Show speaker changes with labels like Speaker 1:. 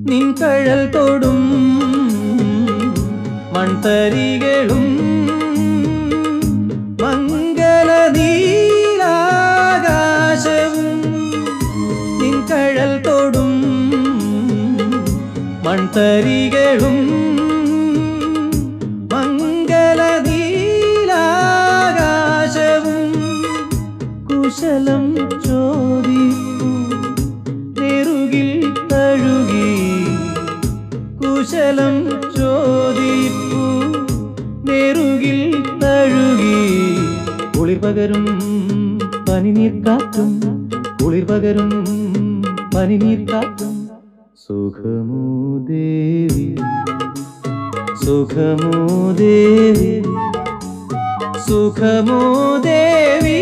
Speaker 1: നിൻ കഴൽ തൊടും മൺതരികളും മംഗല നീലാകാശവും നിൻ കഴൽ തൊടും മൺതരികളും മംഗല നീലാകാശവും കുശലം ചോദിപ്പു നെറുകിൽ തഴുകി കുശലം ചോദിപ്പു നെറുകിൽ തഴുകി കുളിർ പകരും പനിനീർ കാറ്റും കുളിർ പകരും പനിനീർ കാറ്റും സുഖമോ ദേവി സുഖമോ ദേവി സുഖമോ ദേവി